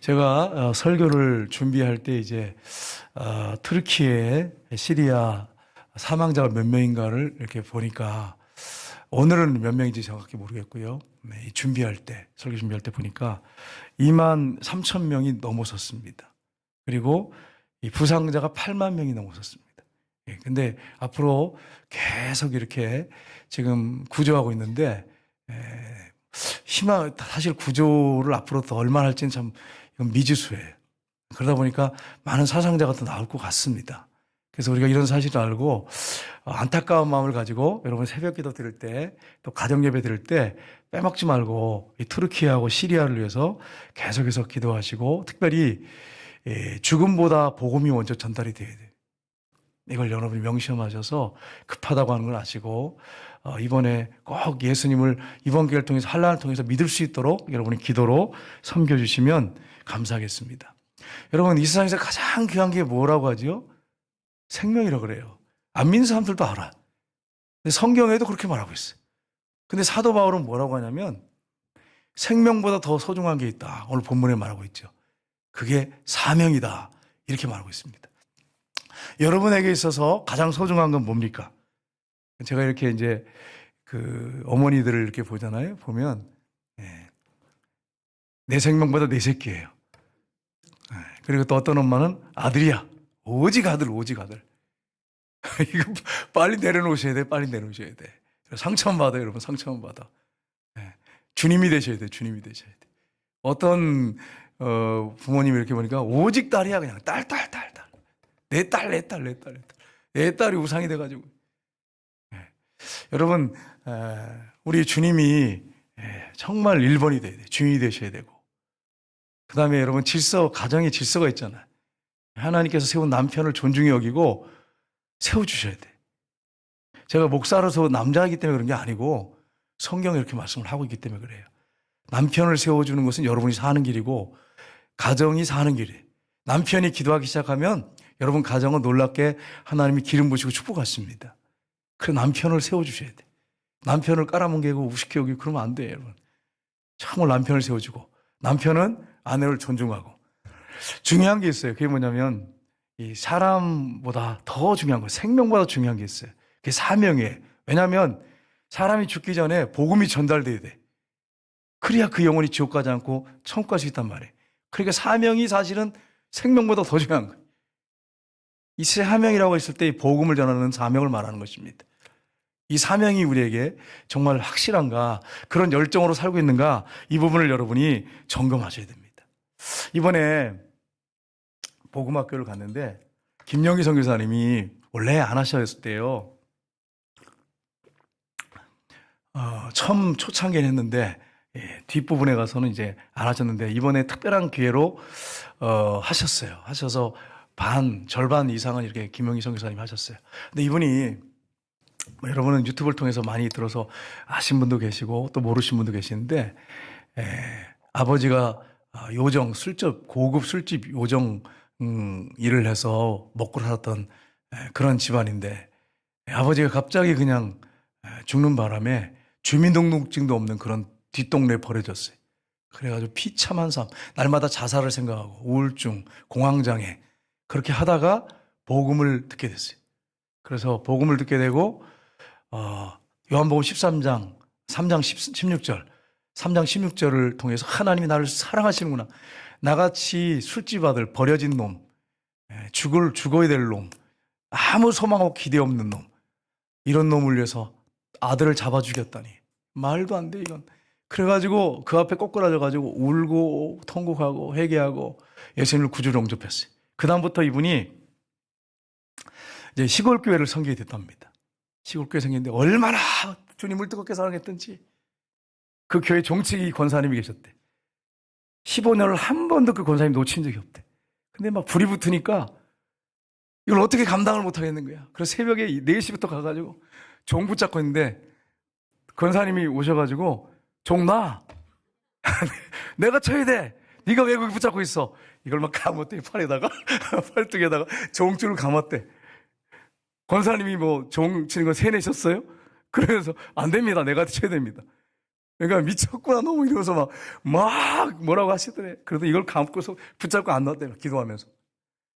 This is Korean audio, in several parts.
제가 설교를 준비할 때 이제 터키의 시리아 사망자가 몇 명인가를 이렇게 보니까 오늘은 몇 명인지 정확히 모르겠고요. 네, 준비할 때 설교 준비할 때 보니까 2만 3천 명이 넘어섰습니다. 그리고 이 부상자가 8만 명이 넘어섰습니다. 예, 근데 앞으로 계속 이렇게 지금 구조하고 있는데 사실 구조를 앞으로 더 얼마나 할지는 참 이건 미지수예요. 그러다 보니까 많은 사상자가 더 나올 것 같습니다. 그래서 우리가 이런 사실을 알고 안타까운 마음을 가지고 여러분 새벽 기도 드릴 때 또 가정 예배 드릴 때 빼먹지 말고 이 투르키하고 시리아를 위해서 계속해서 기도하시고 특별히 죽음보다 복음이 먼저 전달이 돼야 돼요. 이걸 여러분이 명심하셔서 급하다고 하는 걸 아시고 이번에 꼭 예수님을 이번 기회를 통해서 한란을 통해서 믿을 수 있도록 여러분이 기도로 섬겨주시면 감사하겠습니다. 여러분 이 세상에서 가장 귀한 게 뭐라고 하죠? 생명이라고 그래요. 안 믿는 사람들도 알아. 근데 성경에도 그렇게 말하고 있어요. 근데 사도 바울은 뭐라고 하냐면 생명보다 더 소중한 게 있다. 오늘 본문에 말하고 있죠. 그게 사명이다. 이렇게 말하고 있습니다. 여러분에게 있어서 가장 소중한 건 뭡니까? 제가 이렇게 이제 그 어머니들을 이렇게 보잖아요. 보면 내 생명보다 내 새끼예요. 그리고 또 어떤 엄마는 아들이야. 오직 아들, 오직 아들. 이거 빨리 내려놓으셔야 돼. 빨리 내려놓으셔야 돼. 상처만 받아요, 여러분. 상처만 받아. 주님이 되셔야 돼. 주님이 되셔야 돼. 어떤 부모님이 이렇게 보니까 오직 딸이야. 그냥 딸. 내 딸이 우상이 돼가지고. 여러분, 우리 주님이 정말 1번이 돼야 돼. 주인이 되셔야 되고. 그 다음에 여러분 가정의 질서가 있잖아요. 하나님께서 세운 남편을 존중히 여기고 세워주셔야 돼. 제가 목사로서 남자이기 때문에 그런 게 아니고 성경에 이렇게 말씀을 하고 있기 때문에 그래요. 남편을 세워주는 것은 여러분이 사는 길이고 가정이 사는 길이에요. 남편이 기도하기 시작하면 여러분 가정은 놀랍게 하나님이 기름 부으시고 축복하십니다. 그래 남편을 세워주셔야 돼. 남편을 깔아뭉개고 우습게 여기고 그러면 안 돼요, 여러분. 정말 남편을 세워주고 남편은 아내를 존중하고 중요한 게 있어요. 그게 뭐냐면 이 사람보다 더 중요한 거, 생명보다 중요한 게 있어요. 그게 사명이에요. 왜냐하면 사람이 죽기 전에 복음이 전달돼야 돼. 그래야 그 영혼이 지옥 가지 않고 천국 갈 수 있단 말이에요. 그러니까 사명이 사실은 생명보다 더 중요한 거예요. 이 사명이라고 했을 때 이 복음을 전하는 사명을 말하는 것입니다. 이 사명이 우리에게 정말 확실한가, 그런 열정으로 살고 있는가, 이 부분을 여러분이 점검하셔야 됩니다. 이번에 복음학교를 갔는데 김영기 선교사님이 원래 안 하셨을 때요. 처음 초창기는 했는데 뒷부분에 가서는 이제 안 하셨는데 이번에 특별한 기회로 하셨어요. 하셔서 절반 이상은 이렇게 김영기 선교사님이 하셨어요. 근데 이분이 여러분은 유튜브를 통해서 많이 들어서 아신 분도 계시고 또 모르신 분도 계시는데 아버지가 고급 술집 요정 일을 해서 먹고 살았던 그런 집안인데 아버지가 갑자기 그냥 죽는 바람에 주민등록증도 없는 그런 뒷동네에 버려졌어요. 그래가지고 비참한 삶, 날마다 자살을 생각하고 우울증, 공황장애 그렇게 하다가 복음을 듣게 됐어요. 그래서 복음을 듣게 되고 요한복음 13장 3장 16절 3장 16절을 통해서 하나님이 나를 사랑하시는구나. 나같이 술집 아들, 버려진 놈, 죽어야 될 놈, 아무 소망하고 기대 없는 놈, 이런 놈을 위해서 아들을 잡아 죽였다니 말도 안 돼 이건. 그래가지고 그 앞에 꼬꾸라져가지고 울고 통곡하고 회개하고 예수님을 구주로 영접했어요. 그 다음부터 이분이 이제 시골 교회를 섬기게 됐답니다. 시골 교회 생겼는데 얼마나 주님을 뜨겁게 사랑했던지 그 교회 종칙이 권사님이 계셨대. 15년을 한 번도 그 권사님 놓친 적이 없대. 근데 막 불이 붙으니까 이걸 어떻게 감당을 못 하겠는 거야. 그래서 새벽에 4시부터 가가지고 종 붙잡고 있는데 권사님이 오셔가지고 종 놔. 내가 쳐야 돼. 네가 왜 거기 붙잡고 있어. 이걸 막 감았대. 팔뚝에다가 종줄을 감았대. 권사님이 종 치는 거 세내셨어요? 그래서 안 됩니다. 내가 쳐야 됩니다. 그러니까 미쳤구나 너무 이러면서 막 뭐라고 하시더래. 그래도 이걸 감고서 붙잡고 안 놨대요. 기도하면서.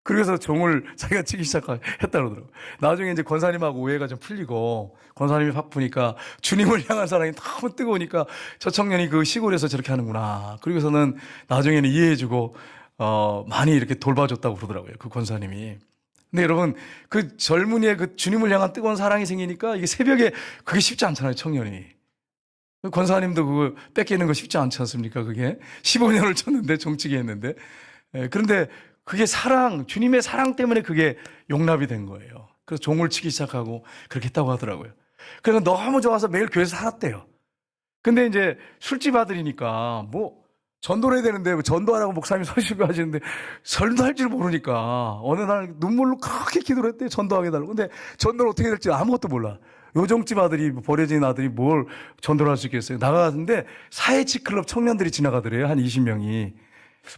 그래서 종을 자기가 치기 시작했다 그러더라고요. 나중에 이제 권사님하고 오해가 좀 풀리고 권사님이 바쁘니까 주님을 향한 사랑이 너무 뜨거우니까 저 청년이 그 시골에서 저렇게 하는구나. 그리고서는 나중에는 이해해주고 많이 이렇게 돌봐줬다고 그러더라고요. 그 권사님이. 근데 여러분 그 젊은이의 그 주님을 향한 뜨거운 사랑이 생기니까 이게 새벽에 그게 쉽지 않잖아요. 청년이. 권사님도 그거 뺏기는 거 쉽지 않지 않습니까? 그게 15년을 쳤는데 정치기 했는데 그런데 그게 사랑, 주님의 사랑 때문에 그게 용납이 된 거예요. 그래서 종을 치기 시작하고 그렇게 했다고 하더라고요. 그래서 너무 좋아서 매일 교회에서 살았대요. 근데 이제 술집 아들이니까 뭐 전도를 해야 되는데 전도하라고 목사님이 서시고 하시는데 전도할 줄 모르니까 어느 날 눈물로 그렇게 기도를 했대요. 전도하게 해달라고. 근데 전도를 어떻게 될지 아무것도 몰라. 요정집 아들이 버려진 아들이 뭘 전도를 할 수 있겠어요. 나가는데 사회치 클럽 청년들이 지나가더래요. 한 20명이.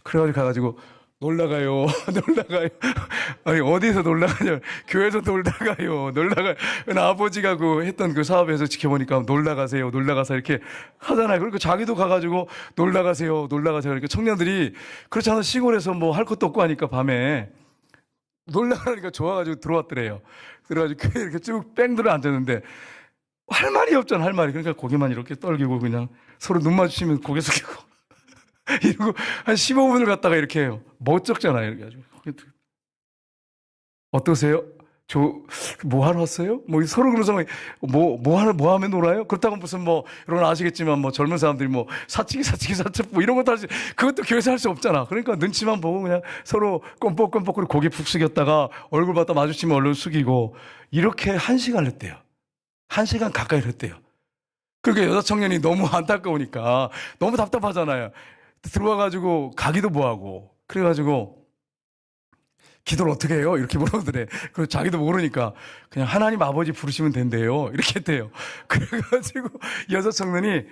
그래가지고 가가지고 놀러가요. 놀러가요. 아니, 어디서 놀러가냐. 교회에서 놀다가요. 놀다가, 아버지가 그 했던 그 사업에서 지켜보니까 놀러가세요. 놀러가서 이렇게 하잖아요. 그러니까 자기도 가가지고 놀러가세요. 놀러가세요. 그러니까 청년들이 그렇지 않아 시골에서 뭐 할 것도 없고 하니까 밤에 놀러가니까 좋아가지고 들어왔더래요. 그래가지고 교회 이렇게 쭉 뺑들어 앉았는데 할 말이 없잖아, 할 말이. 그러니까 고개만 이렇게 떨기고 그냥 서로 눈 마주치면 고개 숙이고. 이러고 한 15분을 갖다가 이렇게 해요. 멋쩍잖아요. 이렇게 가지고. 어떠세요? 뭐 하러 왔어요? 뭐 서로 그러면서 뭐 하면 놀아요? 그렇다고 무슨 뭐, 여러분 아시겠지만 뭐 젊은 사람들이 뭐 사치기 뭐 이런 것도 그것도 교회에서 할 수 없잖아. 그러니까 눈치만 보고 그냥 서로 껌뻑껌뻑 고개 푹 숙였다가 얼굴 봤다 마주치면 얼른 숙이고 이렇게 1시간을 했대요. 1시간 가까이 했대요. 그러니까 여자 청년이 너무 안타까우니까 너무 답답하잖아요. 들어와가지고 가기도 뭐하고 그래가지고 기도를 어떻게 해요? 이렇게 물어보더래. 그리고 자기도 모르니까 그냥 하나님 아버지 부르시면 된대요. 이렇게 했대요. 그래가지고 여자 청년이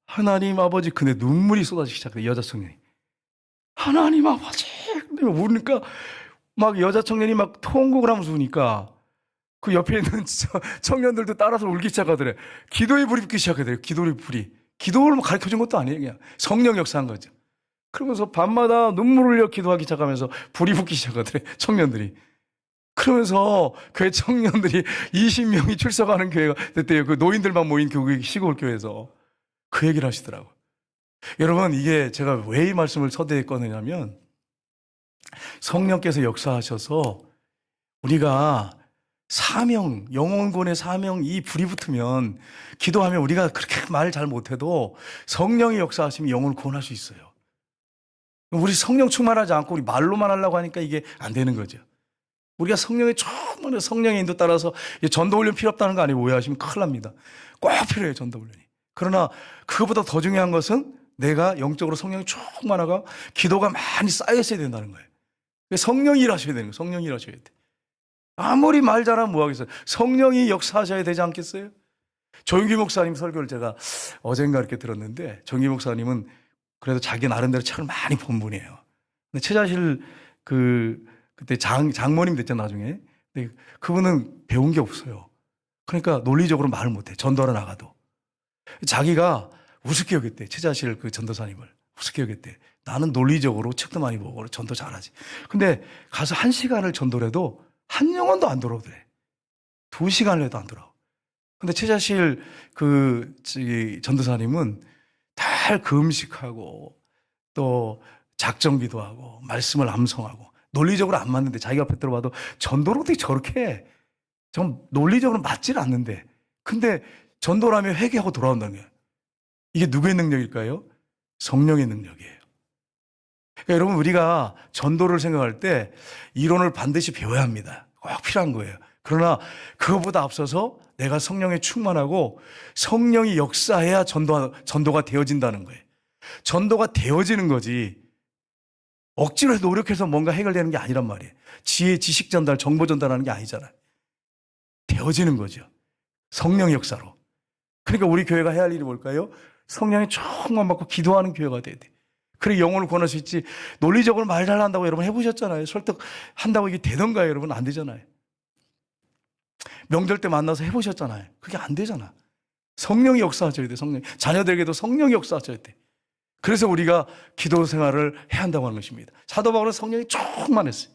하나님 아버지. 근데 눈물이 쏟아지기 시작해. 여자 청년이 하나님 아버지. 근데 모르니까 막 여자 청년이 막 통곡을 하면서 우니까 그 옆에 있는 청년들도 따라서 울기 시작하더래. 기도의 불이 붙기 시작하더래. 기도의 불이. 기도를 뭐 가르쳐준 것도 아니에요. 그냥 성령 역사한 거죠. 그러면서 밤마다 눈물을 흘려 기도하기 시작하면서 불이 붙기 시작하더래. 청년들이. 그러면서 교회 청년들이 20명이 출석하는 교회가 됐대요. 그 노인들만 모인 그 시골 교회에서. 그 얘기를 하시더라고. 여러분, 이게 제가 왜 이 말씀을 서대에 꺼내냐면 성령께서 역사하셔서 우리가 사명, 영혼권의 사명, 이 불이 붙으면 기도하면 우리가 그렇게 말 잘 못해도 성령이 역사하시면 영혼을 구원할 수 있어요. 우리 성령 충만하지 않고 우리 말로만 하려고 하니까 이게 안 되는 거죠. 우리가 성령의 충만한 성령의 인도 따라서 전도 훈련 필요 없다는 거 아니에요. 오해하시면 큰일 납니다. 꼭 필요해요, 전도 훈련이. 그러나 그것보다 더 중요한 것은 내가 영적으로 성령이 충만하고 기도가 많이 쌓였어야 된다는 거예요. 성령이 일하셔야 되는 거예요. 성령이 일하셔야 돼. 아무리 말 잘하면 뭐하겠어요. 성령이 역사하셔야 되지 않겠어요? 조용기 목사님 설교를 제가 어젠가 이렇게 들었는데 조용기 목사님은 그래도 자기 나름대로 책을 많이 본 분이에요. 근데 최자실 그때 장모님 됐잖아요, 나중에. 근데 그분은 배운 게 없어요. 그러니까 논리적으로 말을 못해. 전도하러 나가도. 자기가 우습게 여겼대. 최자실 그 전도사님을. 우습게 여겼대. 나는 논리적으로 책도 많이 보고 전도 잘하지. 근데 가서 1시간을 전도를 해도 한 영혼도 안 돌아오더래. 2시간을 해도 안 돌아오. 근데 최자실 전도사님은 달 금식하고 또 작정기도 하고 말씀을 암송하고 논리적으로 안 맞는데 자기가 앞에 들어봐도 전도를 어떻게 저렇게 해? 좀 논리적으로 맞질 않는데 근데 전도를 하면 회개하고 돌아온다는 거예요. 이게 누구의 능력일까요? 성령의 능력이에요. 그러니까 여러분 우리가 전도를 생각할 때 이론을 반드시 배워야 합니다. 꼭 필요한 거예요. 그러나 그것보다 앞서서 내가 성령에 충만하고 성령이 역사해야 전도가 되어진다는 거예요. 전도가 되어지는 거지 억지로 노력해서 뭔가 해결되는 게 아니란 말이에요. 지혜, 지식 전달, 정보 전달하는 게 아니잖아요. 되어지는 거죠. 성령 역사로. 그러니까 우리 교회가 해야 할 일이 뭘까요? 성령에 충만 받고 기도하는 교회가 돼야 돼. 그래 영혼을 구원할 수 있지. 논리적으로 말 잘한다고 여러분 해보셨잖아요. 설득한다고 이게 되던가요? 여러분 안 되잖아요. 명절 때 만나서 해보셨잖아요. 그게 안 되잖아. 성령이 역사하셔야 돼. 성령. 자녀들에게도 성령이 역사하셔야 돼. 그래서 우리가 기도 생활을 해야 한다고 하는 것입니다. 사도 바울은 성령이 충만했어요.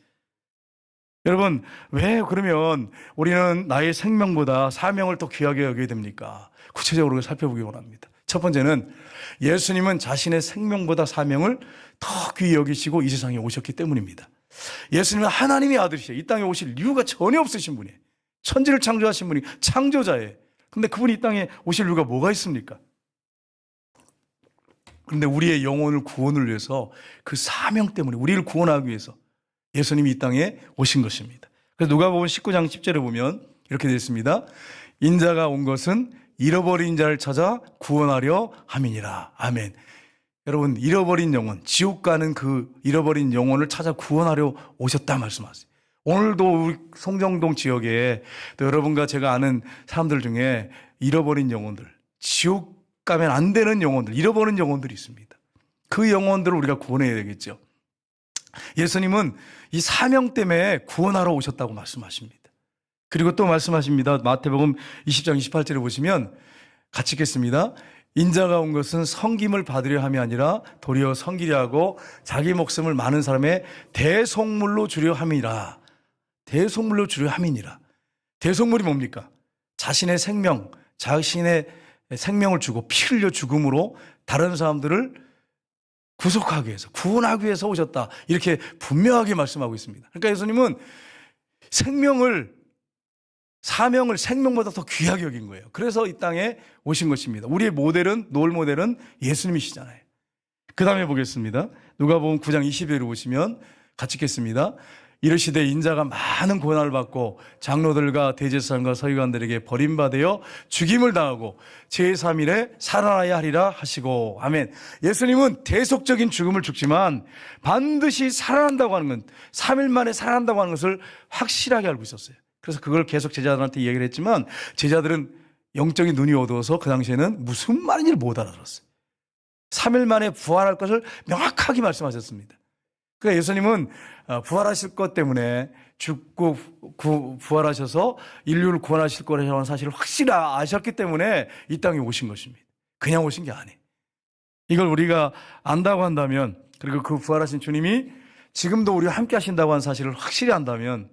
여러분, 왜 그러면 우리는 나의 생명보다 사명을 더 귀하게 여겨야 됩니까? 구체적으로 살펴보기 원합니다. 첫 번째는 예수님은 자신의 생명보다 사명을 더 귀히 여기시고 이 세상에 오셨기 때문입니다. 예수님은 하나님의 아들이시죠. 이 땅에 오실 이유가 전혀 없으신 분이에요. 천지를 창조하신 분이 창조자예요. 근데 그분이 이 땅에 오실 이유가 뭐가 있습니까? 그런데 우리의 영혼을 구원을 위해서 그 사명 때문에 우리를 구원하기 위해서 예수님이 이 땅에 오신 것입니다. 그래서 누가복음 19장 10절에 보면 이렇게 되어 있습니다. 인자가 온 것은 잃어버린 자를 찾아 구원하려 함이니라. 아멘. 여러분, 잃어버린 영혼, 지옥 가는 그 잃어버린 영혼을 찾아 구원하려 오셨다 말씀하세요. 오늘도 우리 송정동 지역에 또 여러분과 제가 아는 사람들 중에 잃어버린 영혼들, 지옥 가면 안 되는 영혼들, 잃어버린 영혼들이 있습니다. 그 영혼들을 우리가 구원해야 되겠죠. 예수님은 이 사명 때문에 구원하러 오셨다고 말씀하십니다. 그리고 또 말씀하십니다. 마태복음 20장 28절에 보시면 같이 읽겠습니다. 인자가 온 것은 섬김을 받으려 함이 아니라 도리어 섬기려 하고 자기 목숨을 많은 사람의 대속물로 주려 함이라. 대속물로 주려 함이니라. 대속물이 뭡니까? 자신의 생명, 자신의 생명을 주고 피 흘려 죽음으로 다른 사람들을 구속하기 위해서, 구원하기 위해서 오셨다. 이렇게 분명하게 말씀하고 있습니다. 그러니까 예수님은 사명을 생명보다 더 귀하게 여긴 거예요. 그래서 이 땅에 오신 것입니다. 우리의 롤 모델은 예수님이시잖아요. 그 다음에 보겠습니다. 누가복음 9장 20절을 보시면 같이 읽겠습니다. 이르시되 인자가 많은 고난을 받고 장로들과 대제사장과 서기관들에게 버림받아 죽임을 당하고 제3일에 살아나야 하리라 하시고. 아멘. 예수님은 대속적인 죽음을 죽지만 반드시 살아난다고 하는 건 3일 만에 살아난다고 하는 것을 확실하게 알고 있었어요. 그래서 그걸 계속 제자들한테 이야기를 했지만 제자들은 영적인 눈이 어두워서 그 당시에는 무슨 말인지를 못 알아들었어요. 3일 만에 부활할 것을 명확하게 말씀하셨습니다. 그러니까 예수님은 부활하실 것 때문에 죽고 부활하셔서 인류를 구원하실 거라는 사실을 확실히 아셨기 때문에 이 땅에 오신 것입니다. 그냥 오신 게 아니에요. 이걸 우리가 안다고 한다면, 그리고 그 부활하신 주님이 지금도 우리와 함께 하신다고 하는 사실을 확실히 안다면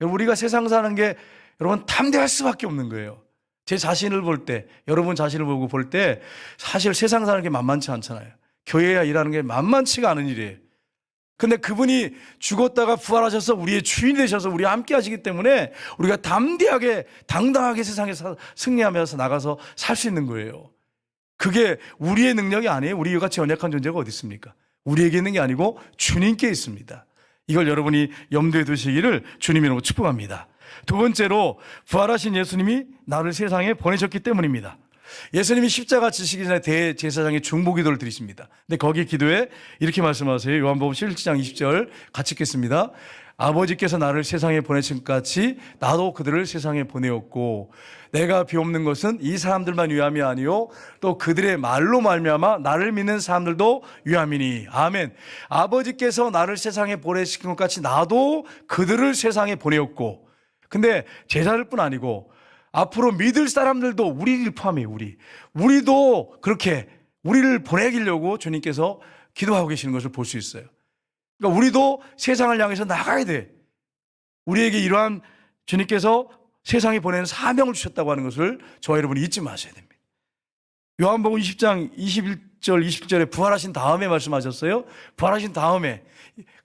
우리가 세상 사는 게 여러분 탐대할 수밖에 없는 거예요. 제 자신을 볼 때, 여러분 자신을 보고 볼 때 사실 세상 사는 게 만만치 않잖아요. 교회야 일하는 게 만만치가 않은 일이에요. 근데 그분이 죽었다가 부활하셔서 우리의 주인이 되셔서 우리와 함께 하시기 때문에 우리가 담대하게 당당하게 세상에서 승리하면서 나가서 살 수 있는 거예요. 그게 우리의 능력이 아니에요. 우리 같이 연약한 존재가 어디 있습니까? 우리에게 있는 게 아니고 주님께 있습니다. 이걸 여러분이 염두에 두시기를 주님이라고 축복합니다. 두 번째로 부활하신 예수님이 나를 세상에 보내셨기 때문입니다. 예수님이 십자가 지시기 전에 대제사장의 중보 기도를 드리십니다. 근데 거기 기도에 이렇게 말씀하세요. 요한복음 17장 20절 같이 읽겠습니다. 아버지께서 나를 세상에 보내신 것 같이 나도 그들을 세상에 보내었고 내가 비옵는 것은 이 사람들만 위함이 아니요 또 그들의 말로 말미암아 나를 믿는 사람들도 위함이니. 아멘. 아버지께서 나를 세상에 보내신 것 같이 나도 그들을 세상에 보내었고, 근데 제자들뿐 아니고 앞으로 믿을 사람들도 우리를 포함해요. 우리도 그렇게 우리를 보내기려고 주님께서 기도하고 계시는 것을 볼 수 있어요. 그러니까 우리도 세상을 향해서 나가야 돼. 우리에게 이러한 주님께서 세상에 보내는 사명을 주셨다고 하는 것을 저와 여러분이 잊지 마셔야 됩니다. 요한복음 20장 21절 20절에 부활하신 다음에 말씀하셨어요. 부활하신 다음에,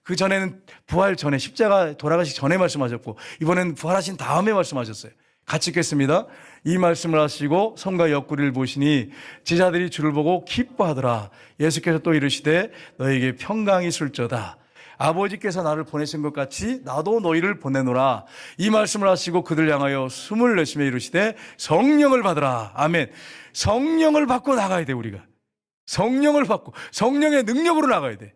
그 전에는 부활 전에 십자가 돌아가시기 전에 말씀하셨고 이번에는 부활하신 다음에 말씀하셨어요. 같이 읽겠습니다. 이 말씀을 하시고 성과 옆구리를 보시니 제자들이 주를 보고 기뻐하더라. 예수께서 또 이르시되 너에게 평강이 있을저다. 아버지께서 나를 보내신 것 같이 나도 너희를 보내노라. 이 말씀을 하시고 그들 향하여 숨을 내쉬며 이르시되 성령을 받으라. 아멘. 성령을 받고 나가야 돼. 우리가 성령을 받고 성령의 능력으로 나가야 돼.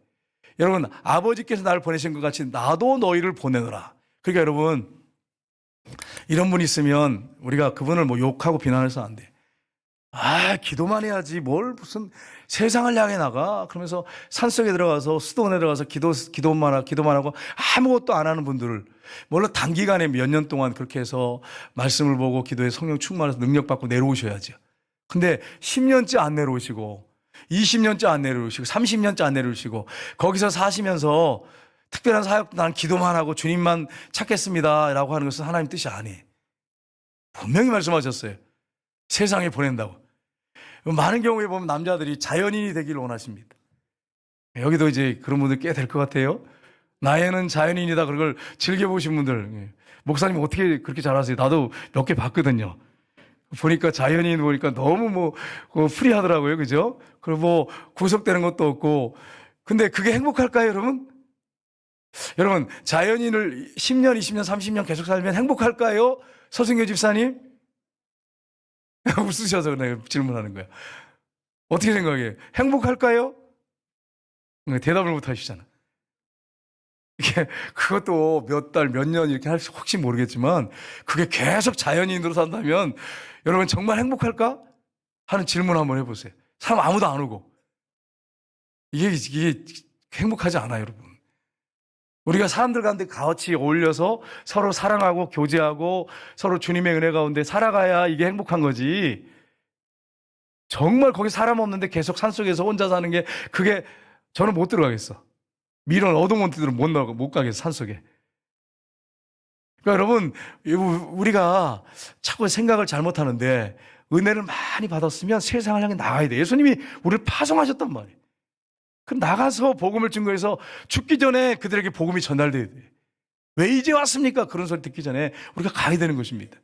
여러분, 아버지께서 나를 보내신 것 같이 나도 너희를 보내노라. 그러니까 여러분, 이런 분이 있으면 우리가 그분을 욕하고 비난해서 안 돼. 기도만 해야지 뭘 무슨 세상을 향해 나가 그러면서 산속에 들어가서 수도원에 들어가서 기도만 하고 아무것도 안 하는 분들을, 물론 단기간에 몇 년 동안 그렇게 해서 말씀을 보고 기도에 성령 충만해서 능력받고 내려오셔야죠. 근데 10년째 안 내려오시고 20년째 안 내려오시고 30년째 안 내려오시고 거기서 사시면서 특별한 사역도 난 기도만 하고 주님만 찾겠습니다 라고 하는 것은 하나님 뜻이 아니에요. 분명히 말씀하셨어요. 세상에 보낸다고. 많은 경우에 보면 남자들이 자연인이 되기를 원하십니다. 여기도 이제 그런 분들 꽤 될 것 같아요. 나에는 자연인이다 그걸 즐겨보신 분들. 목사님 어떻게 그렇게 잘하세요? 나도 몇 개 봤거든요. 보니까 자연인 보니까 너무 프리하더라고요. 그죠? 그리고 뭐 구속되는 것도 없고. 근데 그게 행복할까요, 여러분? 여러분, 자연인을 10년, 20년, 30년 계속 살면 행복할까요? 서승교 집사님? 웃으셔서 내가 질문하는 거야. 어떻게 생각해요? 행복할까요? 대답을 못 하시잖아. 이게 그것도 몇 달, 몇 년 이렇게 할지 혹시 모르겠지만 그게 계속 자연인으로 산다면 여러분 정말 행복할까? 하는 질문 한번 해보세요. 사람 아무도 안 오고. 이게 행복하지 않아요, 여러분. 우리가 사람들 가운데 같이 어울려서 서로 사랑하고 교제하고 서로 주님의 은혜 가운데 살아가야 이게 행복한 거지. 정말 거기 사람 없는데 계속 산속에서 혼자 사는 게 그게 저는 못 들어가겠어. 미련 어둠원들은 못 가겠어, 산속에. 그러니까 여러분, 우리가 자꾸 생각을 잘못하는데 은혜를 많이 받았으면 세상을 향해 나가야 돼. 예수님이 우리를 파송하셨단 말이에요. 그럼 나가서 복음을 증거해서 죽기 전에 그들에게 복음이 전달돼야 돼. 왜 이제 왔습니까? 그런 소리 듣기 전에 우리가 가야 되는 것입니다.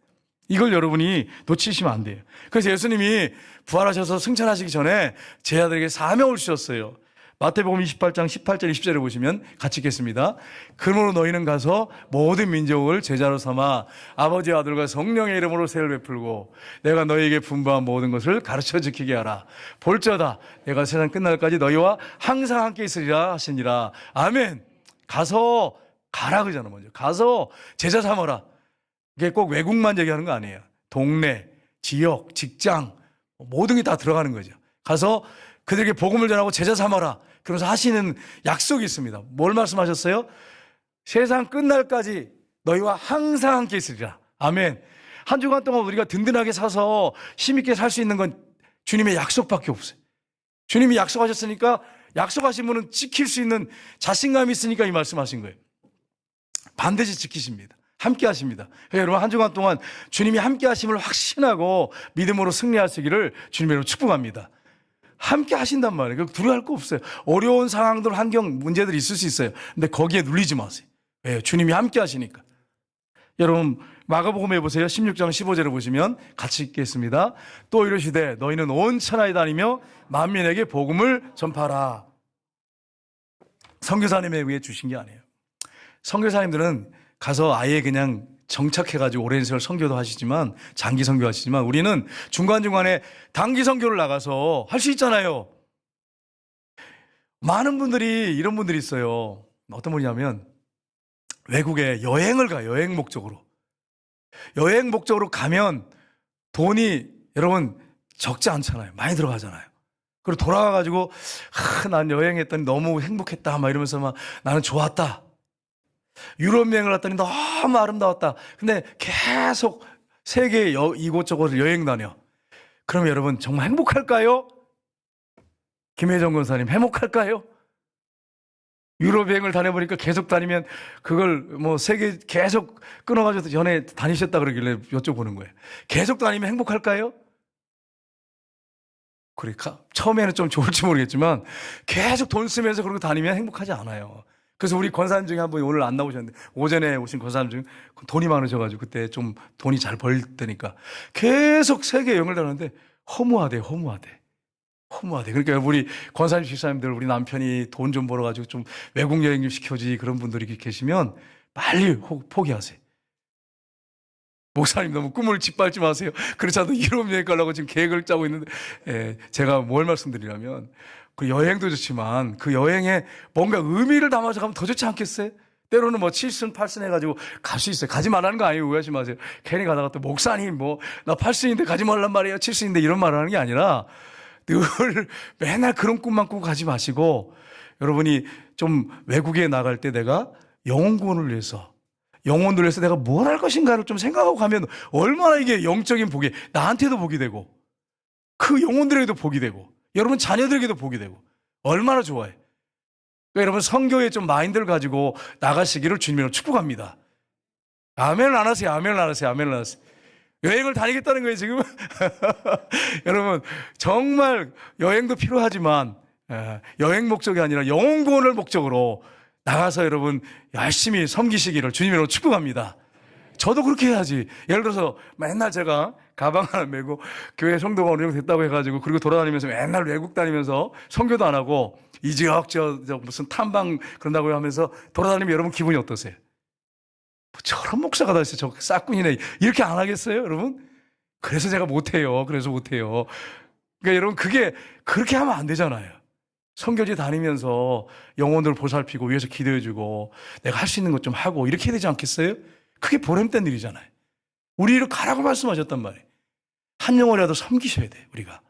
이걸 여러분이 놓치시면 안 돼요. 그래서 예수님이 부활하셔서 승천하시기 전에 제 아들에게 사명을 주셨어요. 마태복음 28장 18절 20절에 보시면 같이 읽겠습니다. 그러므로 너희는 가서 모든 민족을 제자로 삼아 아버지와 아들과 성령의 이름으로 세를 베풀고 내가 너희에게 분부한 모든 것을 가르쳐 지키게 하라. 볼지어다 내가 세상 끝날까지 너희와 항상 함께 있으리라 하시니라. 아멘. 가서 가라 그러잖아. 먼저 가서 제자 삼아라. 이게 꼭 외국만 얘기하는 거 아니에요. 동네, 지역, 직장 모든 게 다 들어가는 거죠. 가서 그들에게 복음을 전하고 제자 삼아라. 그러면서 하시는 약속이 있습니다. 뭘 말씀하셨어요? 세상 끝날까지 너희와 항상 함께 있으리라. 아멘. 한 주간 동안 우리가 든든하게 사서 힘있게 살 수 있는 건 주님의 약속밖에 없어요. 주님이 약속하셨으니까 약속하신 분은 지킬 수 있는 자신감이 있으니까 이 말씀하신 거예요. 반드시 지키십니다. 함께 하십니다. 여러분 한 주간 동안 주님이 함께 하심을 확신하고 믿음으로 승리하시기를 주님으로 축복합니다. 함께 하신단 말이에요. 두려워할 거 없어요. 어려운 상황들, 환경, 문제들이 있을 수 있어요. 근데 거기에 눌리지 마세요. 예, 주님이 함께 하시니까. 여러분 마가복음 해보세요. 16장 15절을 보시면 같이 읽겠습니다. 또 이르시되 너희는 온 천하에 다니며 만민에게 복음을 전파하라. 선교사님에 의해 주신 게 아니에요. 선교사님들은 가서 아예 그냥 정착해가지고 오랜 세월 선교도 하시지만 장기 선교 하시지만 우리는 중간중간에 단기 선교를 나가서 할 수 있잖아요. 많은 분들이 이런 분들이 있어요. 어떤 분이냐면 외국에 여행을 가요. 여행 목적으로. 여행 목적으로 가면 돈이 여러분 적지 않잖아요. 많이 들어가잖아요. 그리고 돌아가가지고 난 여행했더니 너무 행복했다 막 이러면서 막 나는 좋았다. 유럽 여행을 갔더니 너무 아름다웠다. 근데 계속 세계 이곳저곳을 여행 다녀. 그럼 여러분 정말 행복할까요? 김혜정 권사님 행복할까요? 유럽 여행을 다녀보니까 계속 다니면 그걸 뭐 세계 계속 끊어가지고 전에 다니셨다 그러길래 여쭤보는 거예요. 계속 다니면 행복할까요? 그래, 처음에는 좀 좋을지 모르겠지만 계속 돈 쓰면서 그러고 다니면 행복하지 않아요. 그래서 우리 권사님 중에 한 분이 오늘 안 나오셨는데 오전에 오신 권사님 중에 돈이 많으셔가지고 그때 좀 돈이 잘 벌 때니까 계속 세계 여행을 다녔는데 허무하대. 그러니까 우리 권사님 집사님들 우리 남편이 돈 좀 벌어가지고 좀 외국 여행 좀 시켜주지 그런 분들이 계시면 빨리 포기하세요. 목사님 너무 꿈을 짓밟지 마세요. 그렇지 않아도 유럽 여행 가려고 지금 계획을 짜고 있는데 제가 뭘 말씀드리냐면 그 여행도 좋지만 그 여행에 뭔가 의미를 담아서 가면 더 좋지 않겠어요? 때로는 뭐 7순 8순 해가지고 갈 수 있어요. 가지 말라는 거 아니에요. 오해하지 마세요. 괜히 가다가 또 목사님 나 8순인데 가지 말란 말이에요. 7순인데 이런 말 하는 게 아니라 늘 맨날 그런 꿈만 꾸고 가지 마시고 여러분이 좀 외국에 나갈 때 내가 영혼구원을 위해서 내가 뭘 할 것인가를 좀 생각하고 가면 얼마나 이게 영적인 복이 나한테도 복이 되고 그 영혼들에게도 복이 되고 여러분 자녀들에게도 복이 되고 얼마나 좋아요. 그러니까 여러분 성교에 좀 마인드를 가지고 나가시기를 주님으로 축복합니다. 아멘을 안 하세요. 아멘을 안 하세요. 아멘을 안 하세요. 여행을 다니겠다는 거예요 지금. 여러분 정말 여행도 필요하지만 여행 목적이 아니라 영혼 구원을 목적으로 나가서 여러분 열심히 섬기시기를 주님으로 축복합니다. 저도 그렇게 해야지. 예를 들어서 맨날 제가 가방 하나 메고 교회 성도가 어느 정도 됐다고 해가지고 그리고 돌아다니면서 맨날 외국 다니면서 선교도 안 하고 이 지역 저 무슨 탐방 그런다고 하면서 돌아다니면 여러분 기분이 어떠세요? 뭐 저런 목사가 다 있어요. 저 싹군이네. 이렇게 안 하겠어요, 여러분? 그래서 제가 못해요. 그래서 못해요. 그러니까 여러분 그게 그렇게 하면 안 되잖아요. 선교지 다니면서 영혼들을 보살피고 위해서 기도해주고 내가 할 수 있는 것 좀 하고 이렇게 해야 되지 않겠어요? 그게 보람된 일이잖아요. 우리를 가라고 말씀하셨단 말이에요. 한 영혼이라도 섬기셔야 돼. 우리가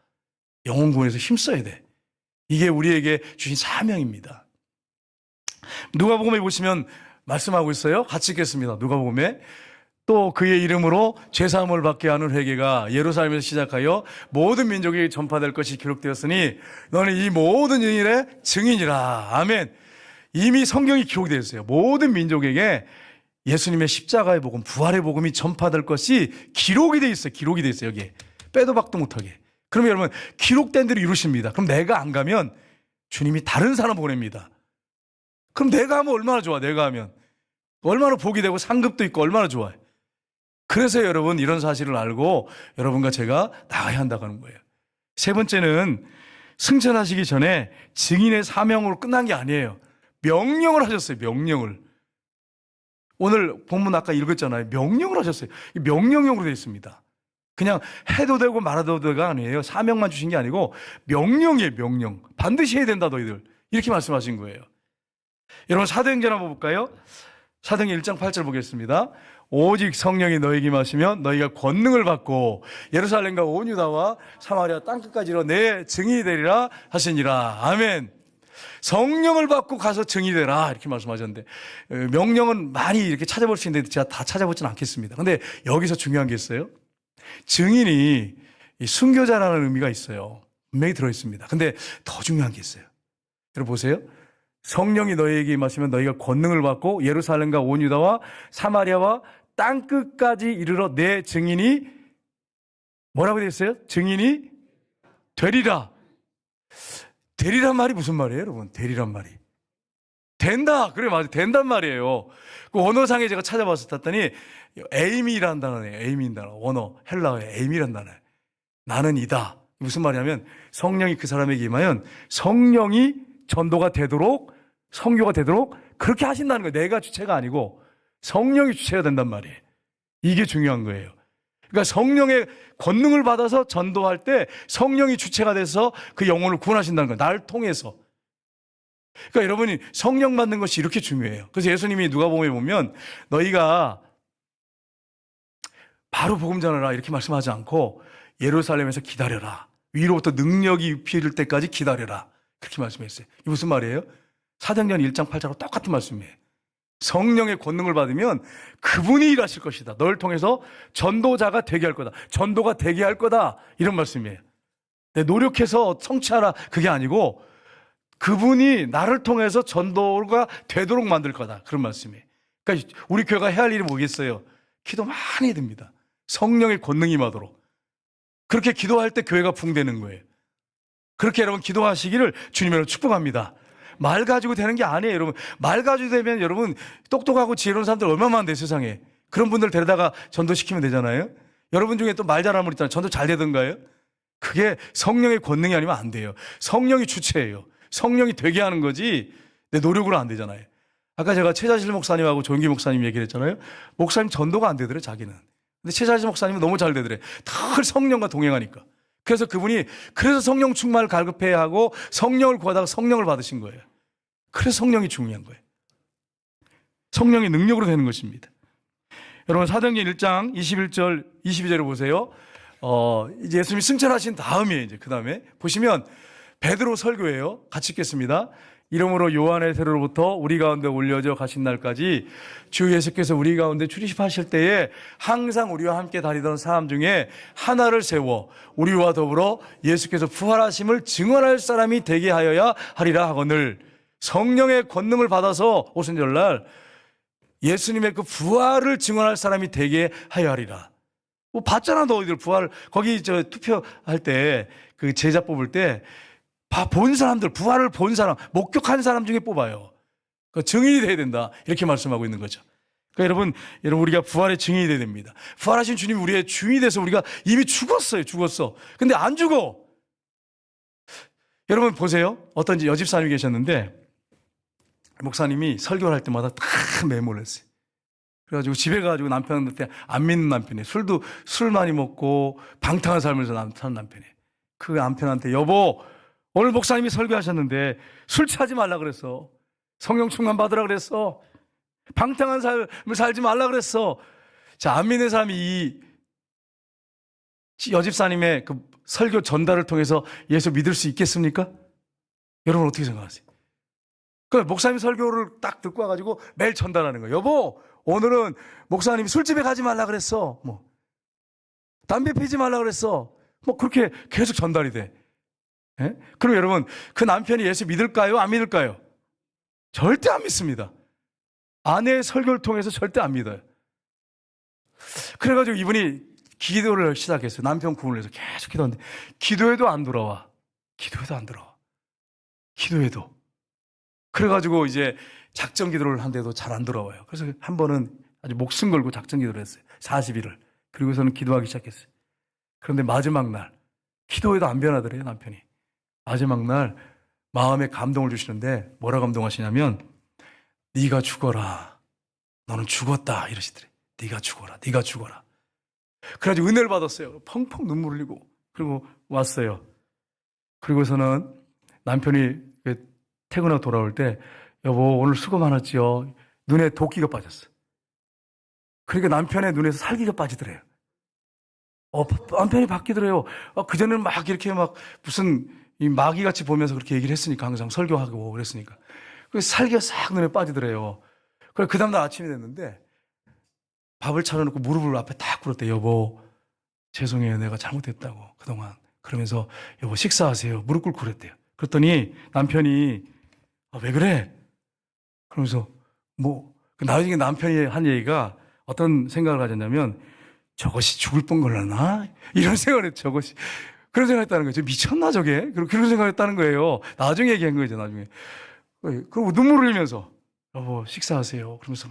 영혼 구원에서 힘써야 돼. 이게 우리에게 주신 사명입니다. 누가복음에 보시면 말씀하고 있어요. 같이 읽겠습니다. 누가복음에 또 그의 이름으로 죄사함을 받게 하는 회개가 예루살렘에서 시작하여 모든 민족에게 전파될 것이 기록되었으니 너는 이 모든 일의 증인이라. 아멘. 이미 성경이 기록되어 있어요. 모든 민족에게 예수님의 십자가의 복음, 부활의 복음이 전파될 것이 기록이 되어 있어요. 기록이 되어 있어요. 여기에 빼도 박도 못하게. 그러면 여러분 기록된 대로 이루십니다. 그럼 내가 안 가면 주님이 다른 사람 보냅니다. 그럼 내가 하면 얼마나 좋아. 내가 하면 얼마나 복이 되고 상급도 있고 얼마나 좋아요. 그래서 여러분 이런 사실을 알고 여러분과 제가 나가야 한다고 하는 거예요. 세 번째는 승천하시기 전에 증인의 사명으로 끝난 게 아니에요. 명령을 하셨어요. 명령을. 오늘 본문 아까 읽었잖아요. 명령을 하셨어요. 명령형으로 되어 있습니다. 그냥 해도 되고 말아도 되가 아니에요. 사명만 주신 게 아니고 명령이에요. 명령. 반드시 해야 된다 너희들. 이렇게 말씀하신 거예요. 여러분 사도행전 한번 볼까요? 사도행전 1장 8절 보겠습니다. 오직 성령이 너에게 임하시면 너희가 권능을 받고 예루살렘과 온 유다와 사마리아 땅끝까지로 내 증인이 되리라 하시니라. 아멘. 성령을 받고 가서 증인이 되라 이렇게 말씀하셨는데 명령은 많이 이렇게 찾아볼 수 있는데 제가 다 찾아보지는 않겠습니다. 근데 여기서 중요한 게 있어요. 증인이 순교자라는 의미가 있어요. 분명히 들어있습니다. 근데 더 중요한 게 있어요. 여러분 보세요. 성령이 너희에게 임하시면 너희가 권능을 받고 예루살렘과 온 유다와 사마리아와 땅끝까지 이르러 내 증인이 뭐라고 되어 있어요? 증인이 되리라. 되리란 말이 무슨 말이에요, 여러분? 되리란 말이. 된다. 그래, 맞아요. 된단 말이에요. 그 언어상에 제가 찾아봤더니 에이미라는 단어네요. 에이미인 단어. 원어. 헬라어의 에이미라는 단어. 나는 이다. 무슨 말이냐면 성령이 그 사람에게 임하면 성령이 전도가 되도록 성교가 되도록 그렇게 하신다는 거예요. 내가 주체가 아니고 성령이 주체가 된단 말이에요. 이게 중요한 거예요. 그러니까 성령의 권능을 받아서 전도할 때 성령이 주체가 돼서 그 영혼을 구원하신다는 거예요. 나를 통해서. 그러니까 여러분이 성령 받는 것이 이렇게 중요해요. 그래서 예수님이 누가복음에 보면 너희가 바로 복음 전하라 이렇게 말씀하지 않고 예루살렘에서 기다려라. 위로부터 능력이 입힐 때까지 기다려라. 그렇게 말씀했어요. 이게 무슨 말이에요? 사도행전 1장 8절하고 똑같은 말씀이에요. 성령의 권능을 받으면 그분이 일하실 것이다. 너를 통해서 전도자가 되게 할 거다. 전도가 되게 할 거다. 이런 말씀이에요. 내 노력해서 성취하라. 그게 아니고 그분이 나를 통해서 전도가 되도록 만들 거다. 그런 말씀이에요. 그러니까 우리 교회가 해야 할 일이 뭐겠어요? 기도 많이 해야 됩니다. 성령의 권능이 임하도록. 그렇게 기도할 때 교회가 붕대는 거예요. 그렇게 여러분 기도하시기를 주님으로 축복합니다. 말 가지고 되는 게 아니에요, 여러분. 말 가지고 되면 여러분 똑똑하고 지혜로운 사람들 얼마나 많은데 세상에. 그런 분들 데려다가 전도시키면 되잖아요. 여러분 중에 또 말 잘하는 분 있잖아요. 전도 잘 되던가요? 그게 성령의 권능이 아니면 안 돼요. 성령이 주체예요. 성령이 되게 하는 거지 내 노력으로 안 되잖아요. 아까 제가 최자실 목사님하고 조영기 목사님 얘기를 했잖아요. 목사님 전도가 안 되더래 자기는. 근데 최자실 목사님은 너무 잘 되더래. 늘 성령과 동행하니까. 그래서 그분이 그래서 성령 충만을 갈급해야 하고 성령을 구하다가 성령을 받으신 거예요. 그래서 성령이 중요한 거예요. 성령의 능력으로 되는 것입니다. 여러분 사도행전 1장 21절 22절을 보세요. 이제 예수님이 승천하신 다음에 이제 그 다음에 보시면 베드로 설교예요. 같이 읽겠습니다. 이름으로 요한의 세로로부터 우리 가운데 올려져 가신 날까지 주 예수께서 우리 가운데 출입하실 때에 항상 우리와 함께 다니던 사람 중에 하나를 세워 우리와 더불어 예수께서 부활하심을 증언할 사람이 되게 하여야 하리라 하거늘 성령의 권능을 받아서 오순절날 예수님의 그 부활을 증언할 사람이 되게 하여 하리라. 뭐 봤잖아, 너희들 부활. 거기 투표할 때 그 제자 뽑을 때 본 사람들, 부활을 본 사람, 목격한 사람 중에 뽑아요. 그 증인이 돼야 된다. 이렇게 말씀하고 있는 거죠. 그러니까 여러분 우리가 부활의 증인이 돼야 됩니다. 부활하신 주님이 우리의 주인이 돼서 우리가 이미 죽었어. 근데 안 죽어. 여러분 보세요. 어떤 여집사님이 계셨는데 목사님이 설교를 할 때마다 다 메모를 했어요. 그래가지고 집에 가가지고 남편한테 안 믿는 남편이에요. 술 많이 먹고 방탕한 삶을 사는 남편이에요. 그 남편한테 여보, 오늘 목사님이 설교하셨는데 술 취하지 말라 그랬어. 성령 충만 받으라 그랬어. 방탕한 삶을 살지 말라 그랬어. 자, 안 믿는 사람이 이 여집사님의 그 설교 전달을 통해서 예수 믿을 수 있겠습니까? 여러분 어떻게 생각하세요? 그 목사님 설교를 딱 듣고 와가지고 매일 전달하는 거예요. 여보, 오늘은 목사님이 술집에 가지 말라 그랬어. 담배 피지 말라 그랬어. 그렇게 계속 전달이 돼. 예? 그럼 여러분, 그 남편이 예수 믿을까요? 안 믿을까요? 절대 안 믿습니다. 아내의 설교를 통해서 절대 안 믿어요. 그래가지고 이분이 기도를 시작했어요. 남편 구원을 위해서 계속 기도하는데 기도해도 안 돌아와. 기도해도. 그래가지고 이제 작정 기도를 한데도 잘 안 돌아와요. 그래서 한 번은 아주 목숨 걸고 작정 기도를 했어요. 40일을. 그리고서는 기도하기 시작했어요. 그런데 마지막 날 기도해도 안 변하더래요, 남편이. 마지막 날 마음에 감동을 주시는데 뭐라 감동하시냐면 네가 죽어라. 너는 죽었다. 이러시더래. 네가 죽어라. 그래가지고 은혜를 받았어요. 펑펑 눈물 흘리고. 그리고 왔어요. 그리고서는 남편이 퇴근하고 돌아올 때 여보, 오늘 수고 많았지요. 눈에 도끼가 빠졌어. 그러니까 남편의 눈에서 살기가 빠지더래요. 남편이 바뀌더래요. 그전에는 막 이렇게 무슨 이 마귀같이 보면서 그렇게 얘기를 했으니까, 항상 설교하고 그랬으니까. 그래서 살기가 싹 눈에 빠지더래요. 그래서 그 다음날 아침이 됐는데 밥을 차려놓고 무릎을 앞에 딱 꿇었대. 여보, 죄송해요. 내가 잘못했다고, 그동안. 그러면서 여보, 식사하세요. 무릎 꿇고 그랬대요. 그랬더니 남편이 왜 그래? 그러면서 나중에 남편이 한 얘기가 어떤 생각을 가졌냐면 저것이 죽을 뻔 걸렸나? 이런 생각을 했죠. 그런 생각을 했다는 거죠. 미쳤나 저게? 그런 생각을 했다는 거예요. 나중에 얘기한 거죠. 나중에. 그리고 눈물을 흘리면서 여보, 식사하세요. 그러면서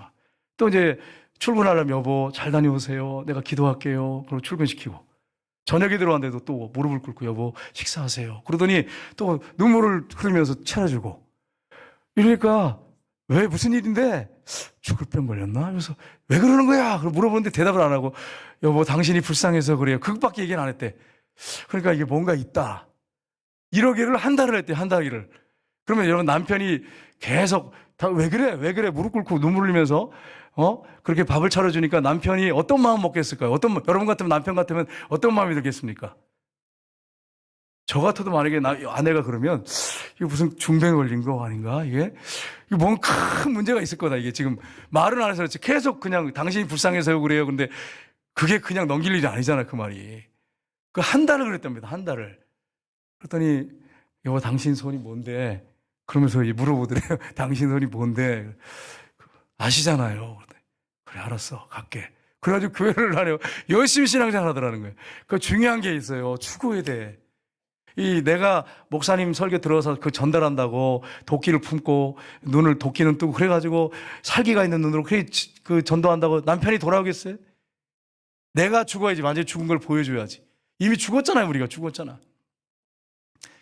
또 이제 출근하려면 여보, 잘 다녀오세요. 내가 기도할게요. 그리고 출근시키고. 저녁에 들어왔는데도 또 무릎을 꿇고 여보, 식사하세요. 그러더니 또 눈물을 흘리면서 차려주고. 이러니까 왜, 무슨 일인데? 죽을 병 걸렸나? 그래서 왜 그러는 거야? 그걸 물어보는데 대답을 안 하고 여보, 당신이 불쌍해서 그래요. 그것밖에 얘기는 안 했대. 그러니까 이게 뭔가 있다. 이러기를 한 달을 했대. 한 달을. 그러면 여러분, 남편이 계속 왜 그래? 무릎 꿇고 눈물 흘리면서 그렇게 밥을 차려주니까 남편이 어떤 마음 먹겠을까요? 여러분 같으면, 남편 같으면 어떤 마음이 들겠습니까? 저 같아도 만약에 아내가 그러면 이거 무슨 중병에 걸린 거 아닌가? 이게 뭔 큰 문제가 있을 거다. 이게 지금 말은 안 해서 그렇지 계속 그냥 당신이 불쌍해서 그래요. 근데 그게 그냥 넘길 일이 아니잖아, 그 말이. 그 한 달을 그랬답니다. 한 달을. 그랬더니 여보, 당신 손이 뭔데? 그러면서 물어보더래요. 당신 손이 뭔데? 아시잖아요. 그래, 알았어, 갈게. 그래가지고 교회를 하래요. 열심히 신앙생활 하더라는 거예요. 그 중요한 게 있어요. 추구해야 돼. 내가 목사님 설교 들어서 그 전달한다고 도끼를 품고 눈을 도끼는 뜨고 그래가지고 살기가 있는 눈으로 그 전도한다고 남편이 돌아오겠어요? 내가 죽어야지. 완전히 죽은 걸 보여줘야지. 이미 죽었잖아요. 우리가 죽었잖아.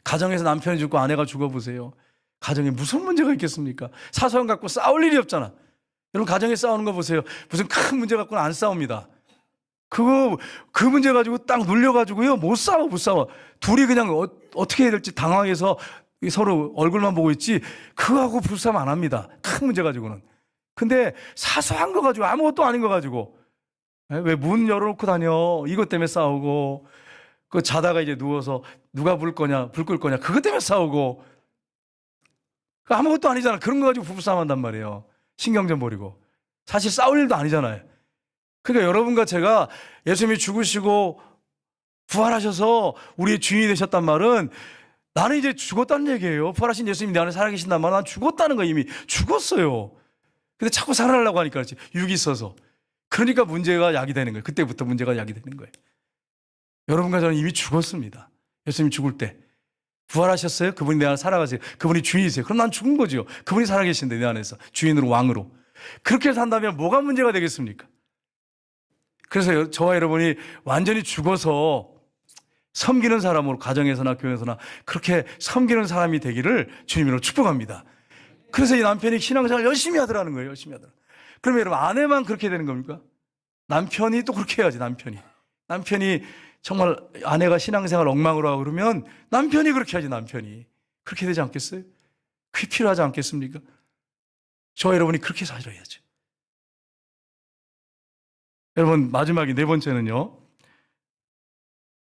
가정에서 남편이 죽고 아내가 죽어보세요. 가정에 무슨 문제가 있겠습니까? 사소한 갖고 싸울 일이 없잖아. 여러분, 가정에 싸우는 거 보세요. 무슨 큰 문제 갖고는 안 싸웁니다. 그 문제 가지고 딱 눌려가지고요. 못 싸워. 둘이 그냥 어떻게 해야 될지 당황해서 서로 얼굴만 보고 있지, 그거하고 불싸움 안 합니다. 큰 문제 가지고는. 근데 사소한 거 가지고, 아무것도 아닌 거 가지고, 왜 문 열어놓고 다녀? 이것 때문에 싸우고, 자다가 이제 누워서 누가 불 끌 거냐? 그것 때문에 싸우고, 그 아무것도 아니잖아. 그런 거 가지고 부부싸움 한단 말이에요. 신경 좀 버리고. 사실 싸울 일도 아니잖아요. 그러니까 여러분과 제가 예수님이 죽으시고 부활하셔서 우리의 주인이 되셨단 말은 나는 이제 죽었다는 얘기예요. 부활하신 예수님이 내 안에 살아계신단 말은 난 죽었다는 거 이미 죽었어요. 근데 자꾸 살아나려고 하니까 그렇지. 육이 있어서. 그러니까 문제가 약이 되는 거예요. 그때부터 문제가 약이 되는 거예요. 여러분과 저는 이미 죽었습니다. 예수님이 죽을 때. 부활하셨어요? 그분이 내 안에 살아가세요. 그분이 주인이세요. 그럼 난 죽은 거죠. 그분이 살아계신데 내 안에서. 주인으로 왕으로. 그렇게 산다면 뭐가 문제가 되겠습니까? 그래서 저와 여러분이 완전히 죽어서 섬기는 사람으로 가정에서나 교회에서나 그렇게 섬기는 사람이 되기를 주님으로 축복합니다. 그래서 이 남편이 신앙생활 열심히 하더라는 거예요. 열심히 하더라. 그러면 여러분 아내만 그렇게 되는 겁니까? 남편이 또 그렇게 해야지. 남편이 정말 아내가 신앙생활 엉망으로 하고 그러면 남편이 그렇게 하지. 남편이 그렇게 되지 않겠어요? 그게 필요하지 않겠습니까? 저와 여러분이 그렇게 살아야죠. 여러분 마지막에 네 번째는요,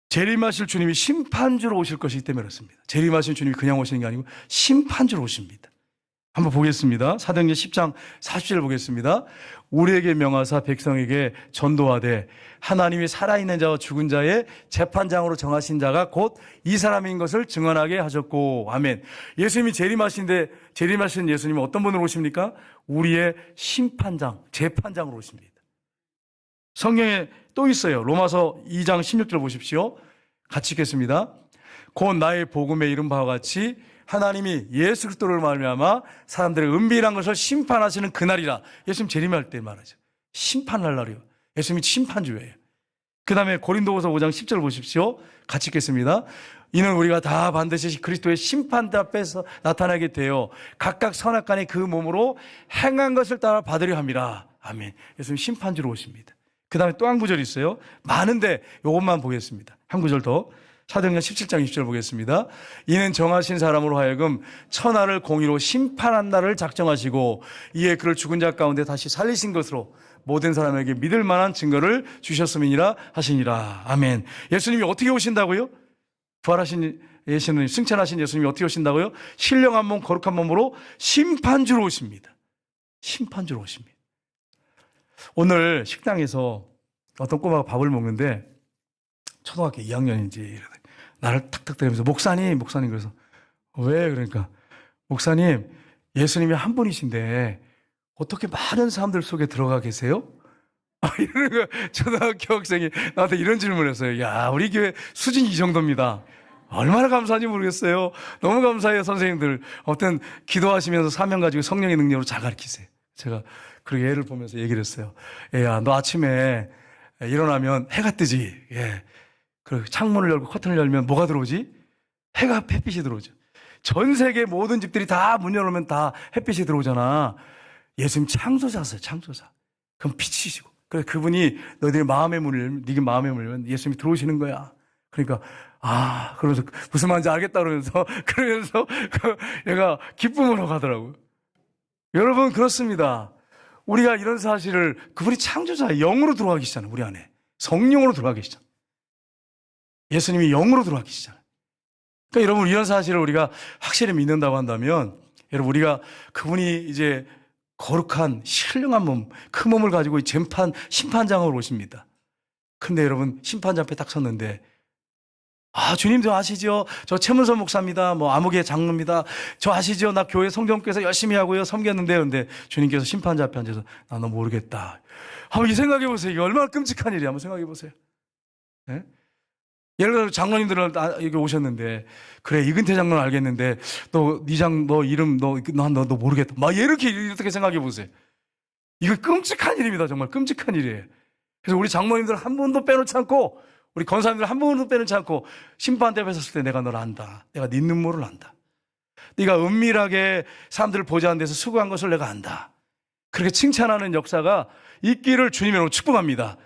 재림하실 주님이 심판주로 오실 것이기 때문에 그렇습니다. 재림하실 주님이 그냥 오시는 게 아니고 심판주로 오십니다. 한번 보겠습니다. 사도행전 10장 40절 보겠습니다. 우리에게 명하사 백성에게 전도하되 하나님이 살아있는 자와 죽은 자의 재판장으로 정하신 자가 곧 이 사람인 것을 증언하게 하셨고. 아멘. 예수님이 재림하신 예수님은 어떤 분으로 오십니까? 우리의 심판장, 재판장으로 오십니다. 성경에 또 있어요. 로마서 2장 16절 보십시오. 같이 읽겠습니다. 곧 나의 복음에 이른 바와 같이 하나님이 예수 그리스도를 말미암아 사람들의 은밀한 것을 심판하시는 그날이라. 예수님 재림할 때 말하죠. 심판할 날이요. 예수님이 심판주예요. 그 다음에 고린도후서 5장 10절 보십시오. 같이 읽겠습니다. 이는 우리가 다 반드시 그리스도의 심판대 앞에서 나타나게 되어 각각 선악간에 그 몸으로 행한 것을 따라 받으려 함이라. 아멘. 예수님 심판주로 오십니다. 그 다음에 또 한 구절이 있어요. 많은데 이것만 보겠습니다. 한 구절 더. 사도행전 17장 20절 보겠습니다. 이는 정하신 사람으로 하여금 천하를 공의로 심판한 날을 작정하시고 이에 그를 죽은 자 가운데 다시 살리신 것으로 모든 사람에게 믿을 만한 증거를 주셨음이니라 하시니라. 아멘. 예수님이 어떻게 오신다고요? 부활하신 예수님, 승천하신 예수님이 어떻게 오신다고요? 신령한 몸, 거룩한 몸으로 심판주로 오십니다. 심판주로 오십니다. 오늘 식당에서 어떤 꼬마가 밥을 먹는데 초등학교 2학년인지 나를 탁탁 때리면서 목사님 그래서 왜? 그러니까 목사님 예수님이 한 분이신데 어떻게 많은 사람들 속에 들어가 계세요? 이러는 거 초등학교 학생이 나한테 이런 질문을 했어요. 야, 우리 교회 수준이 이 정도입니다. 얼마나 감사한지 모르겠어요. 너무 감사해요. 선생님들 어떤 기도하시면서 사명 가지고 성령의 능력으로 잘 가르치세요. 제가 그렇게 애를 보면서 얘기를 했어요. 애야, 너 아침에 일어나면 해가 뜨지. 예. 그 창문을 열고 커튼을 열면 뭐가 들어오지? 햇빛이 들어오죠. 전 세계 모든 집들이 다 문 열어놓으면 다 햇빛이 들어오잖아. 예수님 창조자세요, 창조자. 그럼 빛이시고. 그래서 그분이 너희들 마음의 문을, 네가 마음의 문을 열면 예수님이 들어오시는 거야. 그러니까, 그러면서 무슨 말인지 알겠다 그러면서 얘가 기쁨으로 가더라고요. 여러분, 그렇습니다. 우리가 이런 사실을, 그분이 창조자예요. 영으로 들어와 계시잖아요, 우리 안에. 성령으로 들어와 계시잖아요. 예수님이 영으로 들어와 계시잖아요. 그러니까 여러분, 이런 사실을 우리가 확실히 믿는다고 한다면, 여러분, 우리가 그분이 이제 거룩한 신령한 몸, 그 몸을 가지고 심판장으로 오십니다. 근데 여러분, 심판장 앞에 딱 섰는데, 주님도 아시죠? 저 최문선 목사입니다. 아무개 장로입니다. 저 아시죠? 나 교회 성경교회에서 열심히 하고요. 섬겼는데, 근데 주님께서 심판자 앞에 앉아서 나 너 모르겠다. 한번 이 생각해 보세요. 이게 얼마나 끔찍한 일이야. 한번 생각해 보세요. 네? 예를 들어 장로님들은 여기 오셨는데, 그래 이근태 장로는 알겠는데 너 이름 너 모르겠다. 이렇게 생각해 보세요. 이거 끔찍한 일입니다. 정말 끔찍한 일이에요. 그래서 우리 장로님들 한 분도 빼놓지 않고, 우리 권사님들 한 분도 빼놓지 않고 심판대 앞에 섰을 때 내가 너를 안다. 내가 네 눈물을 안다. 네가 은밀하게 사람들을 보지 않는 데서 수고한 것을 내가 안다. 그렇게 칭찬하는 역사가 있기를 주님으로 축복합니다.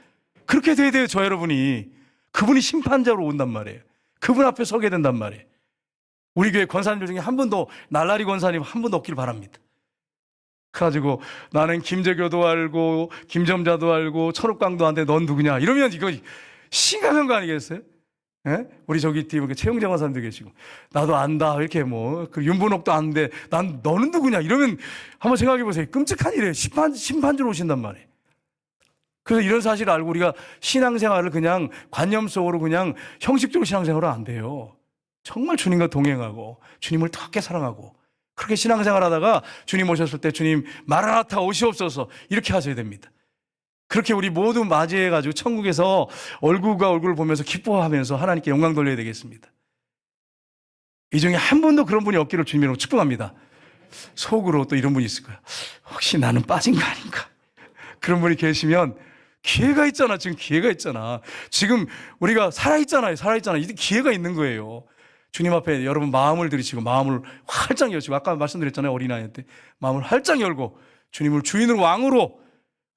그렇게 돼야 돼요. 저 여러분이. 그분이 심판자로 온단 말이에요. 그분 앞에 서게 된단 말이에요. 우리 교회 권사님들 중에 한 분도, 날라리 권사님 한 분도 없길 바랍니다. 그래가지고 나는 김재교도 알고 김점자도 알고 철옥강도 한데 넌 누구냐 이러면 이거 심각한 거 아니겠어요? 예? 우리 저기 뒤에 최영정한 사람도 계시고 나도 안다 이렇게 뭐 그 윤분옥도 아는데 난 너는 누구냐 이러면 한번 생각해 보세요. 끔찍한 일이에요. 심판주로 오신단 말이에요. 그래서 이런 사실을 알고 우리가 신앙생활을 그냥 관념 속으로 그냥 형식적으로 신앙생활은 안 돼요. 정말 주님과 동행하고 주님을 더 사랑하고 그렇게 신앙생활 하다가 주님 오셨을 때 주님 마라나타 오시옵소서 이렇게 하셔야 됩니다. 그렇게 우리 모두 맞이해가지고 천국에서 얼굴과 얼굴을 보면서 기뻐하면서 하나님께 영광 돌려야 되겠습니다. 이 중에 한 분도 그런 분이 없기를 주님으로 축복합니다. 속으로 또 이런 분이 있을 거야. 혹시 나는 빠진 거 아닌가? 그런 분이 계시면 기회가 있잖아. 지금 기회가 있잖아. 지금 우리가 살아있잖아요. 이제 기회가 있는 거예요. 주님 앞에 여러분 마음을 들이시고 마음을 활짝 여시고 아까 말씀드렸잖아요. 어린아이한테 마음을 활짝 열고 주님을 주인으로 왕으로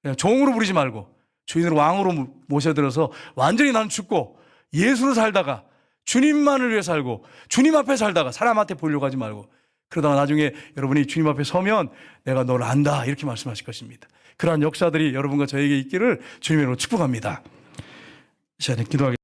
그냥 종으로 부르지 말고 주인으로 왕으로 모셔들어서 완전히 나는 죽고 예수로 살다가 주님만을 위해 살고 주님 앞에 살다가 사람한테 보려고 하지 말고 그러다가 나중에 여러분이 주님 앞에 서면 내가 너를 안다 이렇게 말씀하실 것입니다. 그러한 역사들이 여러분과 저에게 있기를 주님으로 축복합니다. 이 시간에 기도하겠습니다.